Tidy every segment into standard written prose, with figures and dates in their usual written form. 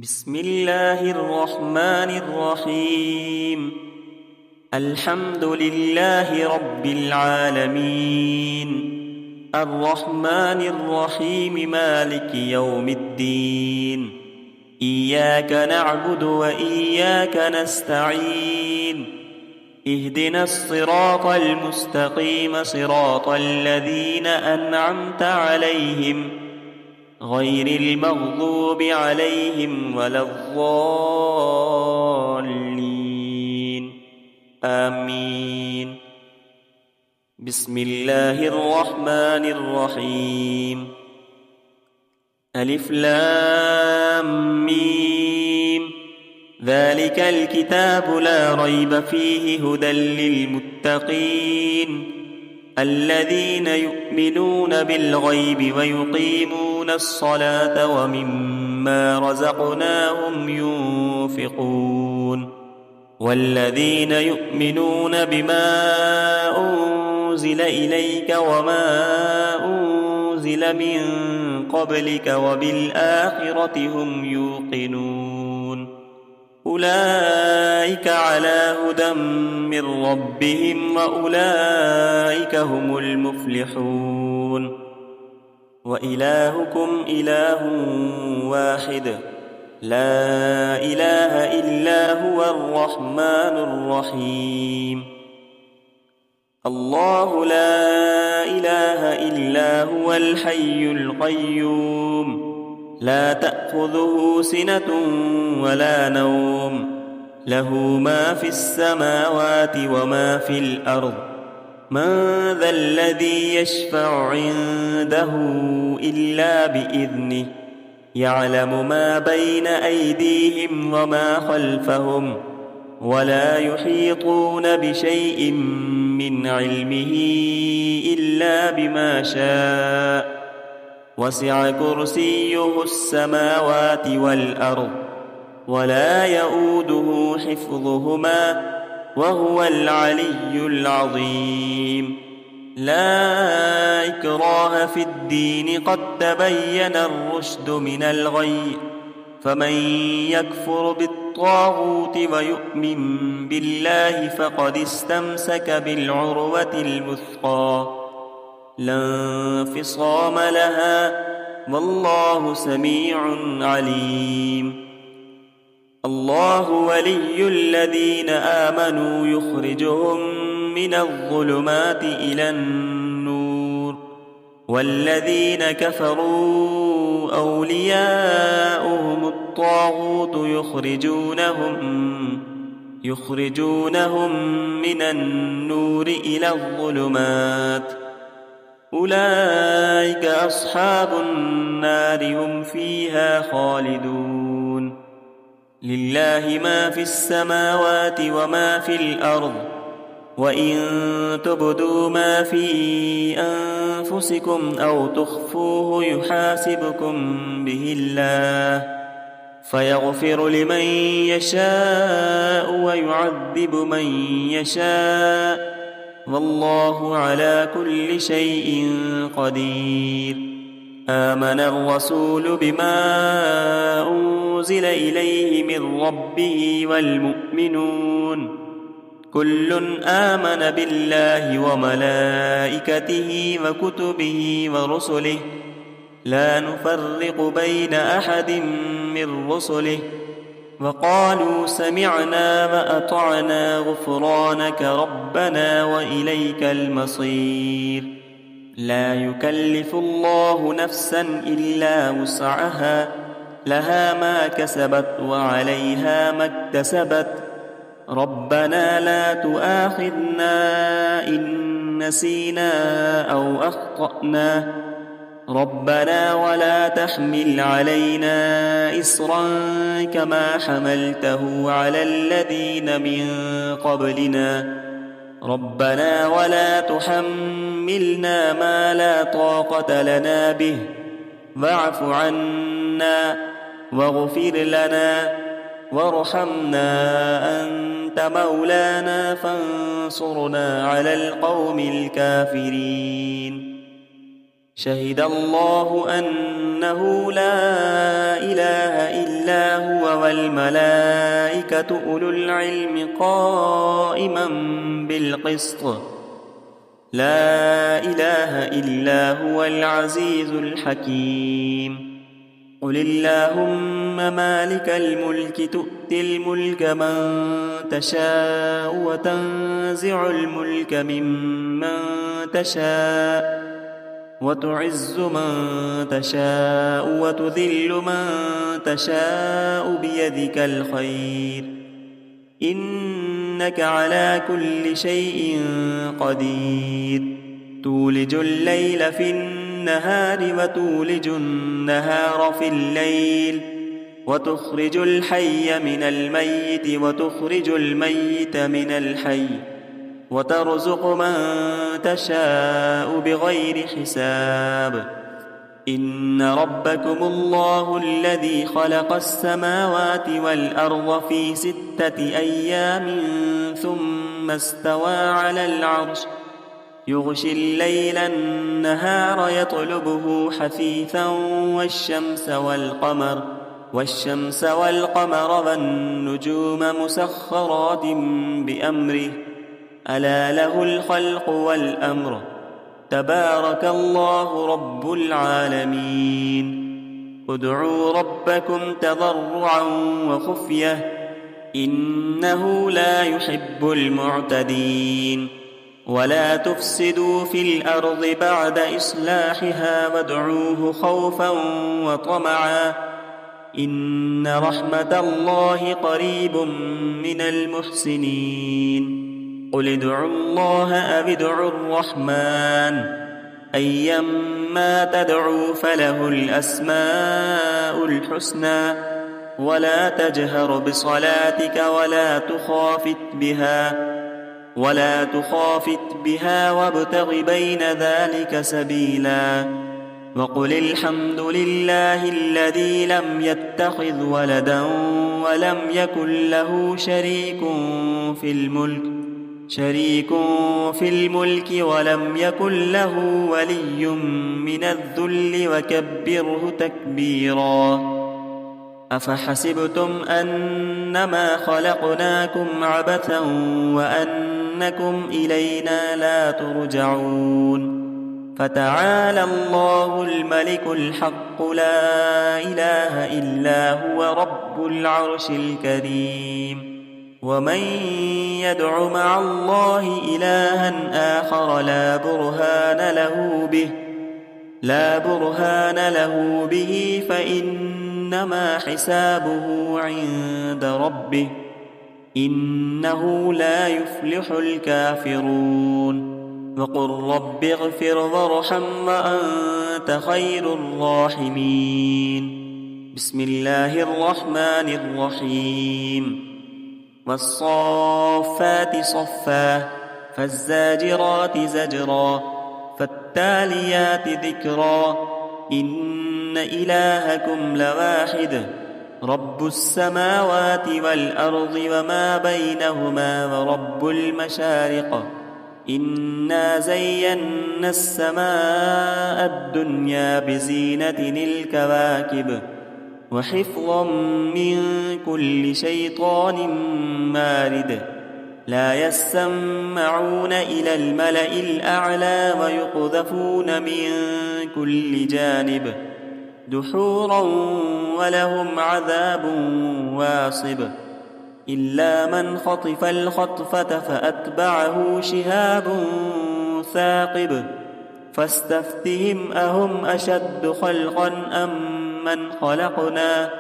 بسم الله الرحمن الرحيم. الحمد لله رب العالمين، الرحمن الرحيم، مالك يوم الدين. إياك نعبد وإياك نستعين. اهدنا الصراط المستقيم، صراط الذين أنعمت عليهم غير المغضوب عليهم ولا الضالين، آمين. بسم الله الرحمن الرحيم. ألف لام ميم. ذلك الكتاب لا ريب فيه، هدى للمتقين الذين يؤمنون بالغيب ويقيمون الصلاة ومما رزقناهم ينفقون. والذين يؤمنون بما أنزل إليك وما أنزل من قبلك وبالآخرة هم يوقنون. أولئك على هدى من ربهم وأولئك هم المفلحون. وإلهكم إله واحد، لا إله إلا هو الرحمن الرحيم. الله لا إله إلا هو الحي القيوم، لا تأخذه سنة ولا نوم، له ما في السماوات وما في الأرض. من ذا الذي يشفع عنده إلا بإذنه، يعلم ما بين أيديهم وما خلفهم، ولا يحيطون بشيء من علمه إلا بما شاء. وسع كرسيه السماوات والأرض، ولا يؤوده حفظهما، وهو العلي العظيم. لا إكراه في الدين، قد تبين الرشد من الغي. فمن يكفر بالطاغوت ويؤمن بالله فقد استمسك بالعروة الوثقى، لا انفصام لها، والله سميع عليم. الله ولي الذين آمنوا، يخرجهم من الظلمات إلى النور. والذين كفروا أولياؤهم الطاغوت، يخرجونهم من النور إلى الظلمات. أولئك أصحاب النار، هم فيها خالدون. لله ما في السماوات وما في الأرض، وإن تبدوا ما في أنفسكم أو تخفوه يحاسبكم به الله، فيغفر لمن يشاء ويعذب من يشاء، والله على كل شيء قدير. آمن الرسول بما أنزل إليه من ربه والمؤمنون، كل آمن بالله وملائكته وكتبه ورسله، لا نفرق بين أحد من رسله، وقالوا سمعنا وأطعنا غفرانك ربنا وإليك المصير. لا يكلف الله نفسا إلا وسعها، لها ما كسبت وعليها ما اكتسبت. ربنا لا تؤاخذنا إن نسينا أو أخطأنا، ربنا ولا تحمل علينا إصرا كما حملته على الذين من قبلنا، ربنا ولا تحملنا ما لا طاقة لنا به، واعف عنا واغفر لنا وارحمنا، أنت مولانا فانصرنا على القوم الكافرين. شهد الله أن أنه لا إله إلا هو والملائكة أولو العلم قائما بالقسط لا إله إلا هو العزيز الحكيم قل اللهم مالك الملك تؤتي الملك من تشاء وتنزع الملك ممن تشاء وتعز من تشاء وتذل من تشاء بيدك الخير إنك على كل شيء قدير تولج الليل في النهار وتولج النهار في الليل وتخرج الحي من الميت وتخرج الميت من الحي وترزق من تشاء بغير حساب إن ربكم الله الذي خلق السماوات والأرض في 6 أيام ثم استوى على العرش يغشي الليل النهار يطلبه حثيثا والشمس والقمر والنجوم مسخرات بأمره ألا له الخلق والأمر تبارك الله رب العالمين ادعوا ربكم تضرعا وخفية إنه لا يحب المعتدين ولا تفسدوا في الأرض بعد إصلاحها وادعوه خوفا وطمعا إن رحمة الله قريب من المحسنين قل ادعوا الله أو ادعوا الرحمن أيما تدعوا فله الأسماء الحسنى ولا تجهر بصلاتك ولا تخافت بها وابتغ بين ذلك سبيلا وقل الحمد لله الذي لم يتخذ ولدا ولم يكن له شريك في الملك ولم يكن له ولي من الذل وكبره تكبيرا أفحسبتم أنما خلقناكم عبثا وأنكم إلينا لا ترجعون فتعالى الله الملك الحق لا إله إلا هو رب العرش الكريم ومن يدع مع الله إلها آخر لا برهان له به فإنما حسابه عند ربه إنه لا يفلح الكافرون وقل رب اغفر وارحم وأنت خير الراحمين بسم الله الرحمن الرحيم والصافات صفا فالزاجرات زجرا فالتاليات ذكرا إن إلهكم لواحد رب السماوات والأرض وما بينهما ورب المشارق إنا زينا السماء الدنيا بزينة الكواكب وحفظا من كل شيطان مارد لا يسمعون إلى الملأ الأعلى ويقذفون من كل جانب دحورا ولهم عذاب واصب إلا من خطف الخطفة فأتبعه شهاب ثاقب فاستفتهم أهم أشد خلقا أم من خلقنا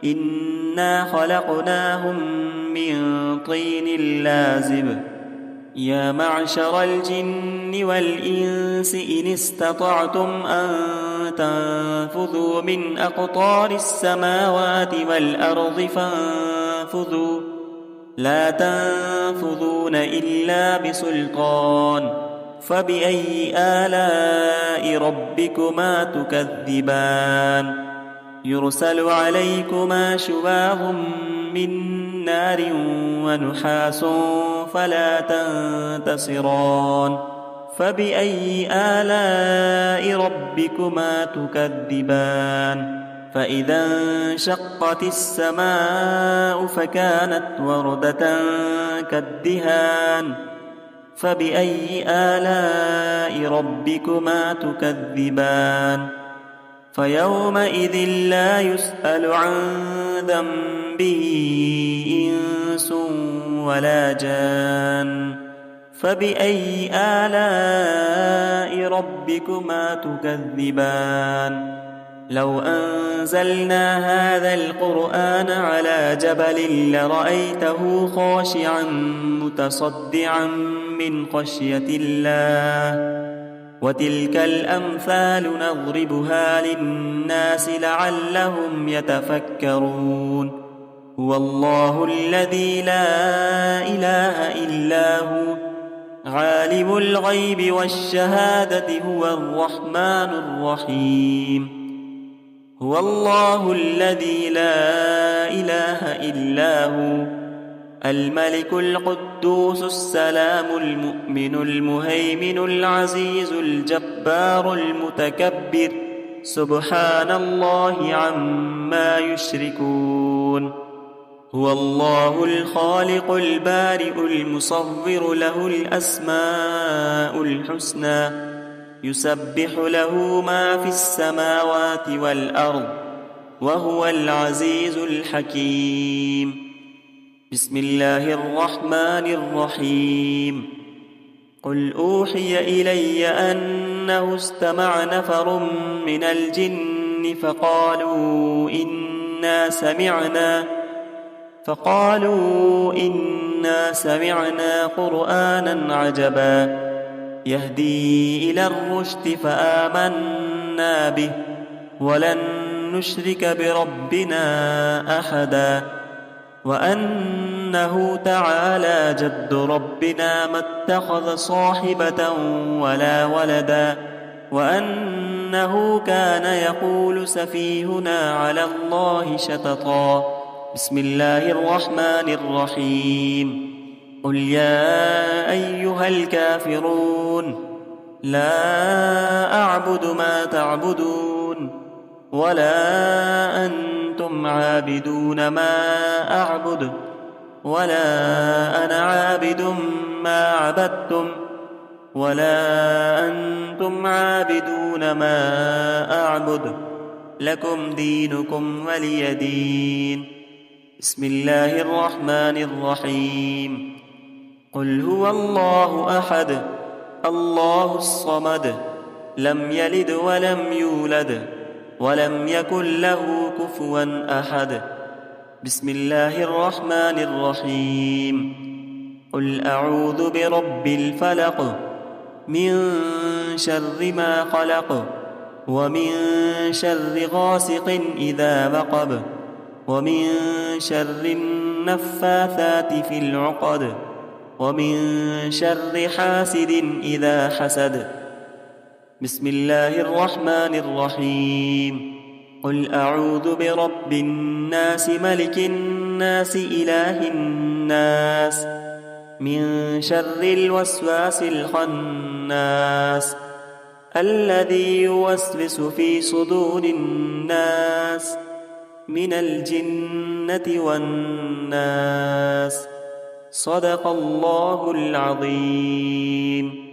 إنا خلقناهم من طين لازب يا معشر الجن والإنس إن استطعتم أن تنفذوا من أقطار السماوات والأرض فانفذوا لا تنفذون إلا بسلطان فبأي آلاء ربكما تكذبان يرسل عليكما شواظ من نار ونحاس فلا تنتصران فبأي آلاء ربكما تكذبان فإذا انشقت السماء فكانت وردة كالدهان فبأي آلاء ربكما تكذبان فيومئذ لا يسأل عن ذنبه إنس ولا جان فبأي آلاء ربكما تكذبان لو أنزلنا هذا القرآن على جبل لرأيته خاشعا متصدعا من خشية الله وتلك الأمثال نضربها للناس لعلهم يتفكرون هو الله الذي لا إله إلا هو عالم الغيب والشهادة هو الرحمن الرحيم هو الله الذي لا إله إلا هو الملك القدوس السلام المؤمن المهيمن العزيز الجبار المتكبر سبحان الله عما يشركون هو الله الخالق البارئ المصور له الأسماء الحسنى يسبح له ما في السماوات والأرض وهو العزيز الحكيم بسم الله الرحمن الرحيم قل أوحي إلي أنه استمع نفر من الجن فقالوا إنا سمعنا قرآنا عجبا يهدي إلى الرشد فآمنا به ولن نشرك بربنا أحدا وأنه تعالى جد ربنا ما اتخذ صاحبة ولا ولدا وأنه كان يقول سفيهنا على الله شططا بسم الله الرحمن الرحيم قل يا أيها الكافرون لا أعبد ما تعبدون ولا أنتم عابدون ما أعبد ولا أنا عابد ما عبدتم ولا أنتم عابدون ما أعبد لكم دينكم ولي دين بسم الله الرحمن الرحيم قل هو الله أحد الله الصمد لم يلد ولم يولد ولم يكن له كفوا أحد بسم الله الرحمن الرحيم قل أعوذ برب الفلق من شر ما خلق ومن شر غاسق إذا وقب ومن شر النفاثات في العقد ومن شر حاسد إذا حسد بسم الله الرحمن الرحيم قل أعوذ برب الناس ملك الناس إله الناس من شر الوسواس الخناس الذي يوسوس في صدور الناس من الجنة والناس صدق الله العظيم.